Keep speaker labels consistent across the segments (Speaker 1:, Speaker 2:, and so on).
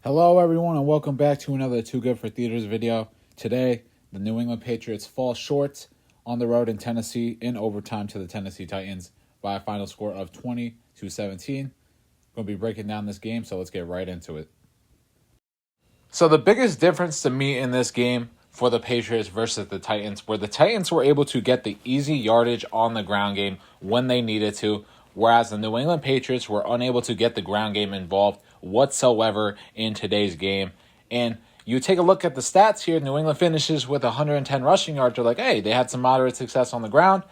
Speaker 1: Hello everyone and welcome back to another Too Good for Theaters video. Today, the New England Patriots fall short on the road in Tennessee in overtime to the Tennessee Titans by a final score of 20-17. Going to be breaking down this game, so let's get right into it. So the biggest difference to me in this game for the Patriots versus the Titans, where the Titans were able to get the easy yardage on the ground game when they needed to, whereas the New England Patriots were unable to get the ground game involved whatsoever in today's game. And you take a look at the stats here, New England finishes with 110 rushing yards. You're like, hey, they had some moderate success on the ground,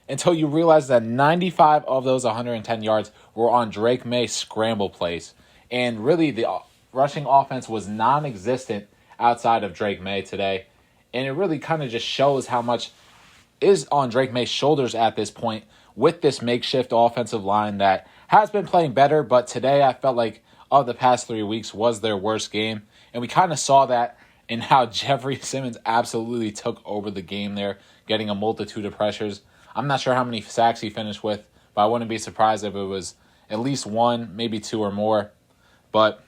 Speaker 1: until you realize that 95 of those 110 yards were on Drake May scramble plays. And really, the rushing offense was non-existent outside of Drake May today. And it really kind of just shows how much is on Drake May's shoulders at this point with this makeshift offensive line that has been playing better, but today I felt like of the past 3 weeks was their worst game. And we kind of saw that in how Jeffrey Simmons absolutely took over the game there, getting a multitude of pressures. I'm not sure how many sacks he finished with, but I wouldn't be surprised if it was at least one, maybe two or more. But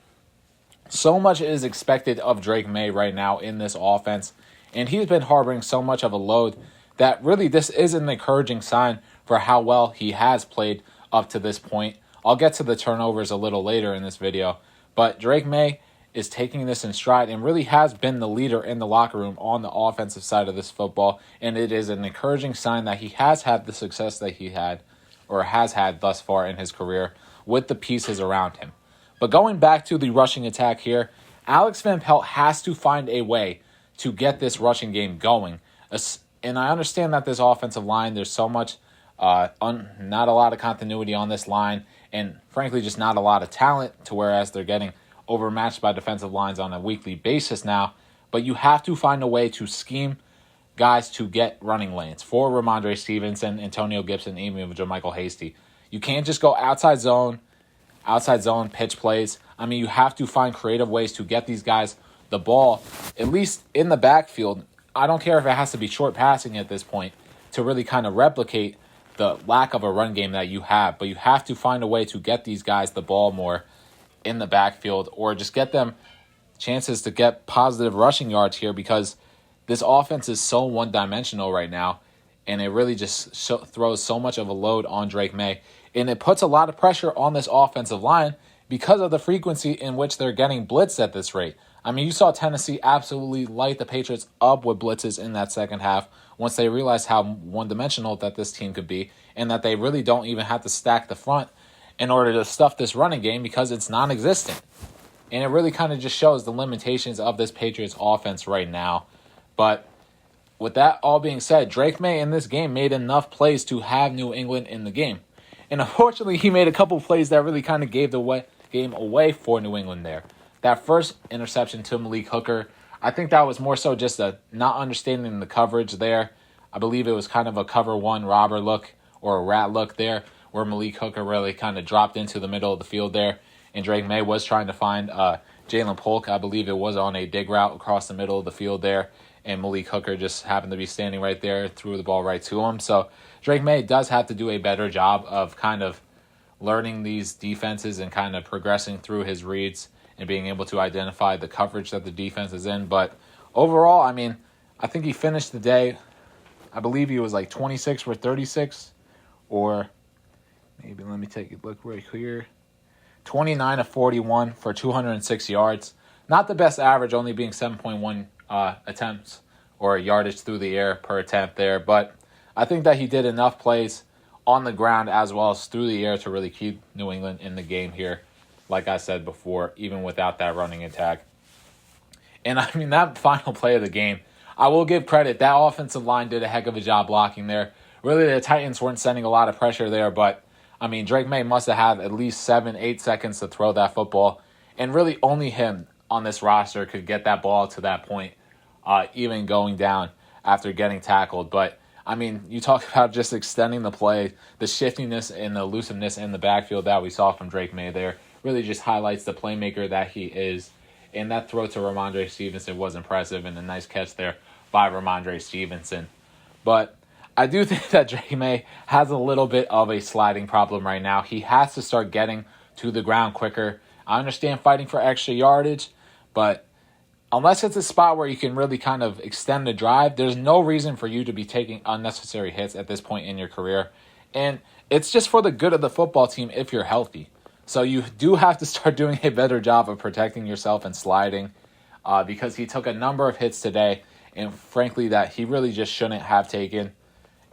Speaker 1: so much is expected of Drake May right now in this offense, and he's been harboring so much of a load that really this is an encouraging sign for how well he has played up to this point. I'll get to the turnovers a little later in this video, but Drake May is taking this in stride and really has been the leader in the locker room on the offensive side of this football, and it is an encouraging sign that he has had the success that he had or has had thus far in his career with the pieces around him. But going back to the rushing attack here, Alex Van Pelt has to find a way to get this rushing game going. And I understand that this offensive line, there's so much, not a lot of continuity on this line, and frankly, just not a lot of talent, to whereas they're getting overmatched by defensive lines on a weekly basis now. But you have to find a way to scheme guys to get running lanes for Ramondre Stevenson, Antonio Gibson, even JaMycal Hasty. You can't just go outside zone pitch plays. I mean, you have to find creative ways to get these guys the ball, at least in the backfield. I don't care if it has to be short passing at this point to really kind of replicate the lack of a run game that you have. But you have to find a way to get these guys the ball more in the backfield, or just get them chances to get positive rushing yards here, because this offense is so one-dimensional right now, and it really just throws so much of a load on Drake May. And it puts a lot of pressure on this offensive line because of the frequency in which they're getting blitzed at this rate. I mean, you saw Tennessee absolutely light the Patriots up with blitzes in that second half once they realized how one-dimensional that this team could be, and that they really don't even have to stack the front in order to stuff this running game because it's non-existent. And it really kind of just shows the limitations of this Patriots offense right now. But with that all being said, Drake May in this game made enough plays to have New England in the game. And unfortunately, he made a couple plays that really kind of gave the game away for New England there. That first interception to Malik Hooker, I think that was more so just a not understanding the coverage there. I believe it was kind of a cover one robber look or a rat look there, where Malik Hooker really kind of dropped into the middle of the field there. And Drake May was trying to find Jalen Polk. I believe it was on a dig route across the middle of the field there. And Malik Hooker just happened to be standing right there, threw the ball right to him. So Drake May does have to do a better job of kind of learning these defenses and kind of progressing through his reads and being able to identify the coverage that the defense is in. But overall, I mean, I think he finished the day, I believe he was like 26 for 36, or maybe let me take a look right here. 29 of 41 for 206 yards. Not the best average, only being 7.1 attempts or yardage through the air per attempt there. But I think that he did enough plays on the ground as well as through the air to really keep New England in the game here, like I said before, even without that running attack. And I mean, that final play of the game, I will give credit. That offensive line did a heck of a job blocking there. Really, the Titans weren't sending a lot of pressure there, but I mean, Drake May must have had at least 7-8 seconds to throw that football. And really only him on this roster could get that ball to that point, even going down after getting tackled. But I mean, you talk about just extending the play, the shiftiness and the elusiveness in the backfield that we saw from Drake May there really just highlights the playmaker that he is. And that throw to Ramondre Stevenson was impressive, and a nice catch there by Ramondre Stevenson. But I do think that Drake May has a little bit of a sliding problem right now. He has to start getting to the ground quicker. I understand fighting for extra yardage, But unless it's a spot where you can really kind of extend the drive, there's no reason for you to be taking unnecessary hits at this point in your career. And it's just for the good of the football team if you're healthy. So you do have to start doing a better job of protecting yourself and sliding, because he took a number of hits today, and frankly that he really just shouldn't have taken.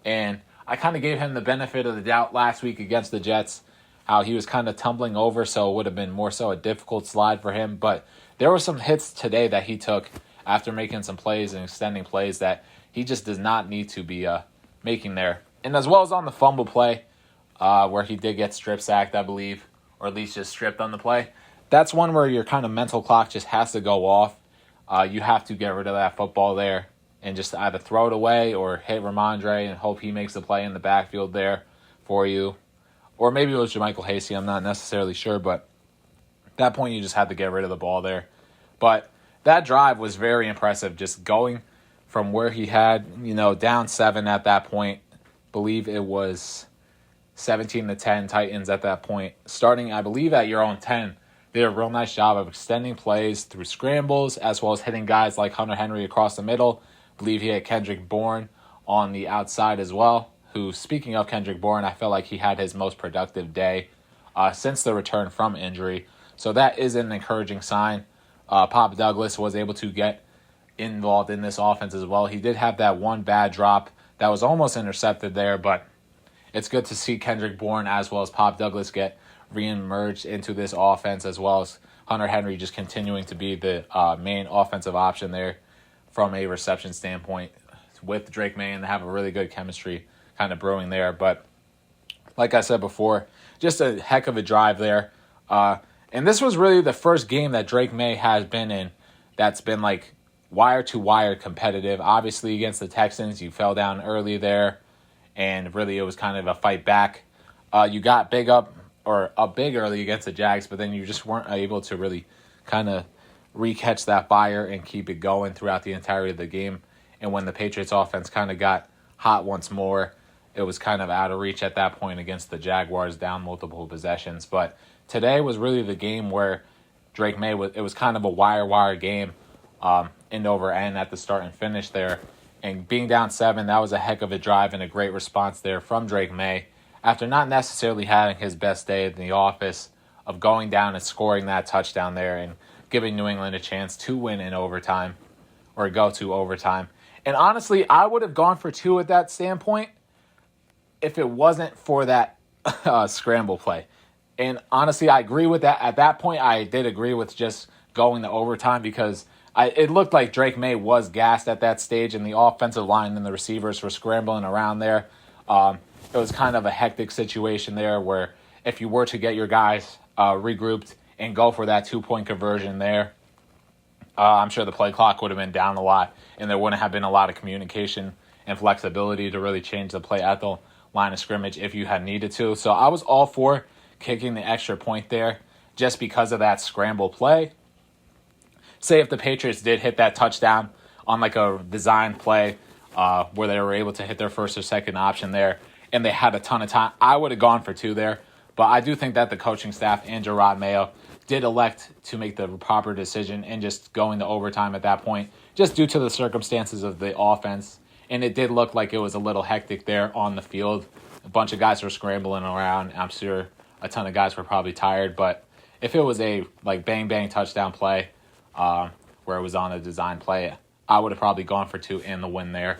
Speaker 1: And I kind of gave him the benefit of the doubt last week against the Jets, how he was kind of tumbling over, so it would have been more so a difficult slide for him. But there were some hits today that he took after making some plays and extending plays that he just does not need to be making there. And as well as on the fumble play, where he did get strip sacked, I believe, or at least just stripped on the play. That's one where your kind of mental clock just has to go off. You have to get rid of that football there and just either throw it away or hit Ramondre and hope he makes the play in the backfield there for you. Or maybe it was JaMychal Hasty, I'm not necessarily sure, but at that point you just had to get rid of the ball there. But that drive was very impressive, just going from where he had, down 7 at that point. Believe it was 17-10 Titans at that point. Starting, I believe, at your own 10. Did a real nice job of extending plays through scrambles, as well as hitting guys like Hunter Henry across the middle. I believe he had Kendrick Bourne on the outside as well, who, speaking of Kendrick Bourne, I felt like he had his most productive day since the return from injury. So that is an encouraging sign. Pop Douglas was able to get involved in this offense as well. He did have that one bad drop that was almost intercepted there, but it's good to see Kendrick Bourne as well as Pop Douglas get re-emerged into this offense, as well as Hunter Henry just continuing to be the main offensive option there from a reception standpoint with Drake May, and they have a really good chemistry kind of brewing there. But like I said before, just a heck of a drive there. And this was really the first game that Drake May has been in that's been like wire-to-wire competitive. Obviously, against the Texans, you fell down early there, and really it was kind of a fight back. You got up big early against the Jags, but then you just weren't able to really kind of re-catch that fire and keep it going throughout the entirety of the game. And when the Patriots offense kind of got hot once more, it was kind of out of reach at that point against the Jaguars, down multiple possessions. But today was really the game where Drake May it was kind of a wire game, end over end at the start and finish there. And being down 7, that was a heck of a drive and a great response there from Drake May after not necessarily having his best day in the office, of going down and scoring that touchdown there and giving New England a chance to win in overtime or go to overtime. And honestly, I would have gone for 2 at that standpoint if it wasn't for that scramble play. And honestly, I agree with that. At that point, I did agree with just going to overtime because it looked like Drake May was gassed at that stage, and the offensive line and the receivers were scrambling around there. It was kind of a hectic situation there where if you were to get your guys regrouped and go for that 2-point conversion there, I'm sure the play clock would have been down a lot, and there wouldn't have been a lot of communication and flexibility to really change the play at the line of scrimmage if you had needed to. So I was all for kicking the extra point there just because of that scramble play. Say if the Patriots did hit that touchdown on like a design play where they were able to hit their first or second option there and they had a ton of time, I would have gone for 2 there. But I do think that the coaching staff and Gerard Mayo did elect to make the proper decision and just going to overtime at that point, just due to the circumstances of the offense. And it did look like it was a little hectic there on the field. A bunch of guys were scrambling around. I'm sure a ton of guys were probably tired. But if it was a like bang touchdown play where it was on a design play, I would have probably gone for 2 and the win there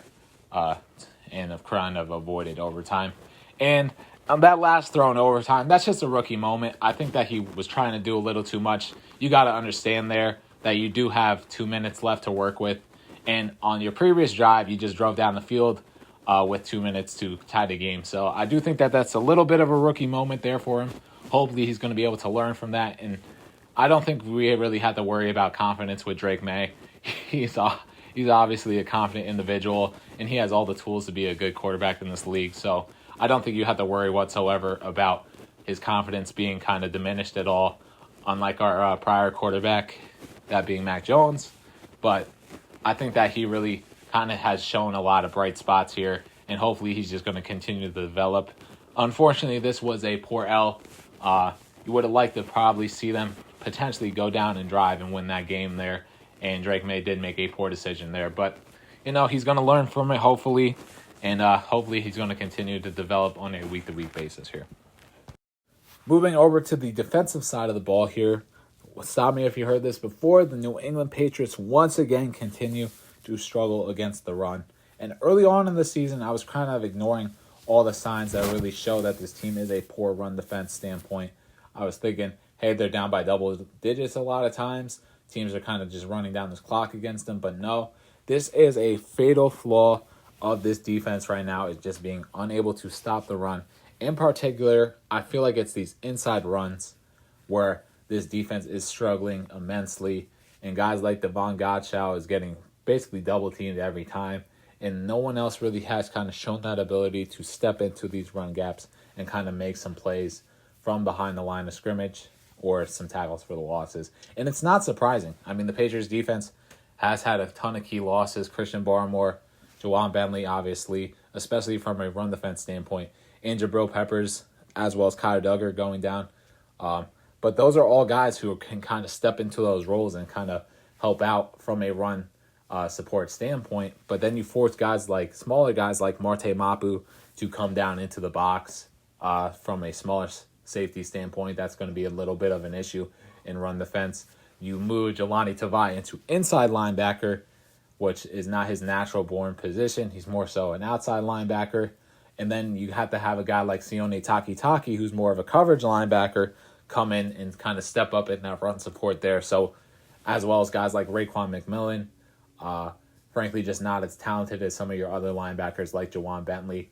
Speaker 1: and have kind of avoided overtime. And that last throw in overtime, that's just a rookie moment. I think that he was trying to do a little too much. You got to understand there that you do have 2 minutes left to work with. And on your previous drive, you just drove down the field with 2 minutes to tie the game. So I do think that that's a little bit of a rookie moment there for him. Hopefully he's going to be able to learn from that. And I don't think we really have to worry about confidence with Drake May. He's obviously a confident individual, and he has all the tools to be a good quarterback in this league. So I don't think you have to worry whatsoever about his confidence being kind of diminished at all, unlike our prior quarterback, that being Mac Jones. But I think that he really kind of has shown a lot of bright spots here, and hopefully he's just going to continue to develop. Unfortunately, this was a poor L. You would have liked to probably see them potentially go down and drive and win that game there. And Drake May did make a poor decision there. But, he's going to learn from it, hopefully. And hopefully he's going to continue to develop on a week-to-week basis here. Moving over to the defensive side of the ball here. Stop me if you heard this before. The New England Patriots once again continue to struggle against the run. And early on in the season, I was kind of ignoring all the signs that really show that this team is a poor run defense standpoint. I was thinking, hey, they're down by double digits a lot of times. Teams are kind of just running down this clock against them. But no, this is a fatal flaw of this defense right now, is just being unable to stop the run. In particular, I feel like it's these inside runs where this defense is struggling immensely. And guys like Devon Godchow is getting basically double teamed every time. And no one else really has kind of shown that ability to step into these run gaps and kind of make some plays from behind the line of scrimmage or some tackles for the losses. And it's not surprising. I mean, the Patriots defense has had a ton of key losses. Christian Barmore, Jawan Bentley, obviously, especially from a run defense standpoint. And Jabril Peppers, as well as Kyle Duggar going down. But those are all guys who can kind of step into those roles and kind of help out from a run support standpoint. But then you force smaller guys like Marte Mapu to come down into the box from a smaller safety standpoint. That's going to be a little bit of an issue in run defense. You move Jelani Tavai into inside linebacker, which is not his natural born position. He's more so an outside linebacker. And then you have to have a guy like Sione Takitaki, who's more of a coverage linebacker, come in and kind of step up in that run support there. So, as well as guys like Raekwon McMillan, frankly, just not as talented as some of your other linebackers like Jawan Bentley.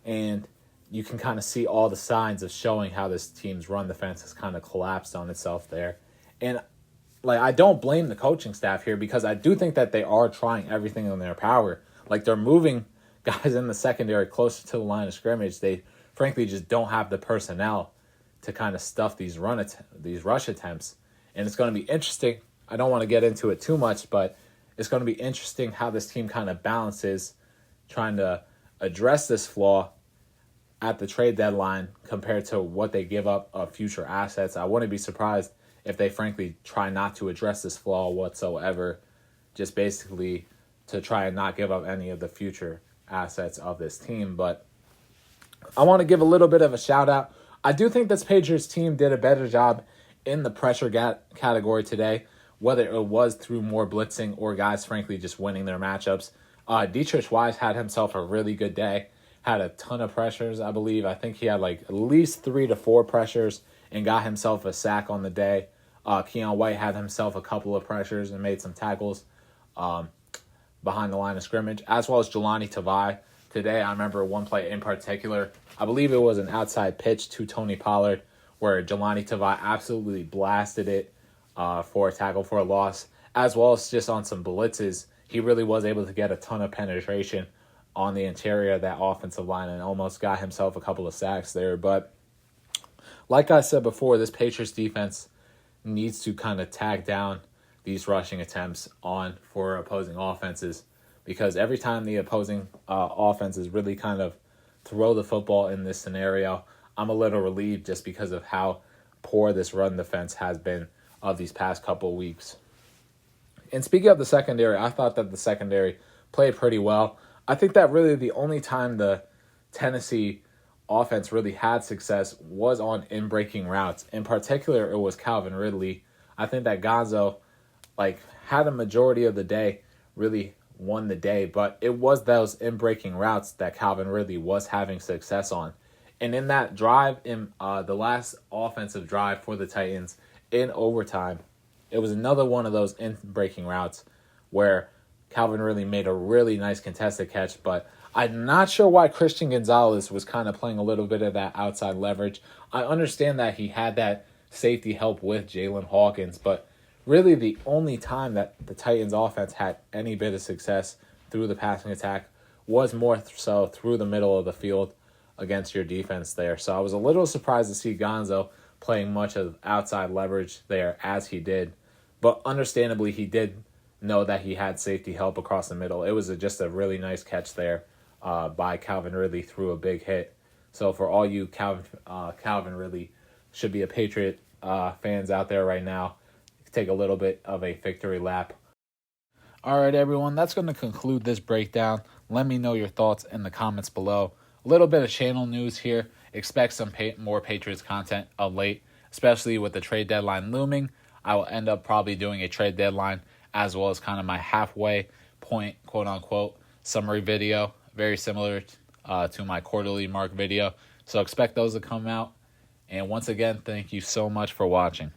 Speaker 1: And you can kind of see all the signs of showing how this team's run defense has kind of collapsed on itself there. And I don't blame the coaching staff here, because I do think that they are trying everything in their power. They're moving guys in the secondary closer to the line of scrimmage. They frankly just don't have the personnel to kind of stuff these rush attempts. And it's going to be interesting. I don't want to get into it too much, but it's going to be interesting how this team kind of balances trying to address this flaw at the trade deadline compared to what they give up of future assets. I wouldn't be surprised if they frankly try not to address this flaw whatsoever, just basically to try and not give up any of the future assets of this team. But I want to give a little bit of a shout out. I do think this Patriots team did a better job in the pressure category today, whether it was through more blitzing or guys frankly just winning their matchups. Dietrich Wise had himself a really good day, had a ton of pressures, I believe. I think he had at least 3 to 4 pressures and got himself a sack on the day. Keon White had himself a couple of pressures and made some tackles behind the line of scrimmage, as well as Jelani Tavai. Today, I remember one play in particular. I believe it was an outside pitch to Tony Pollard where Jelani Tavai absolutely blasted it for a tackle for a loss, as well as just on some blitzes. He really was able to get a ton of penetration on the interior of that offensive line and almost got himself a couple of sacks there. But like I said before, this Patriots defense needs to kind of tag down these rushing attempts on for opposing offenses, because every time the opposing offenses really kind of throw the football in this scenario, I'm a little relieved just because of how poor this run defense has been of these past couple of weeks. And speaking of the secondary, I thought that the secondary played pretty well. I think that really the only time the Tennessee offense really had success was on in-breaking routes. In particular, it was Calvin Ridley. I think that Gonzo had a majority of the day, really won the day, but it was those in-breaking routes that Calvin Ridley was having success on. And in that drive, in the last offensive drive for the Titans in overtime, it was another one of those in-breaking routes where Calvin Ridley made a really nice contested catch, but I'm not sure why Christian Gonzalez was kind of playing a little bit of that outside leverage. I understand that he had that safety help with Jalen Hawkins, but really the only time that the Titans offense had any bit of success through the passing attack was more so through the middle of the field against your defense there. So I was a little surprised to see Gonzo playing much of outside leverage there as he did. But understandably, he did know that he had safety help across the middle. It was just a really nice catch there by Calvin Ridley through a big hit. So for all you Calvin Ridley should be a Patriot fans out there right now take a little bit of a victory lap. All right, everyone, that's going to conclude this breakdown. Let me know your thoughts in the comments below. A little bit of channel news here. Expect some more Patriots content of late, especially with the trade deadline looming. I will end up probably doing a trade deadline as well as kind of my halfway point, quote unquote, summary video, very similar to my quarterly mark video. So expect those to come out. And once again, thank you so much for watching.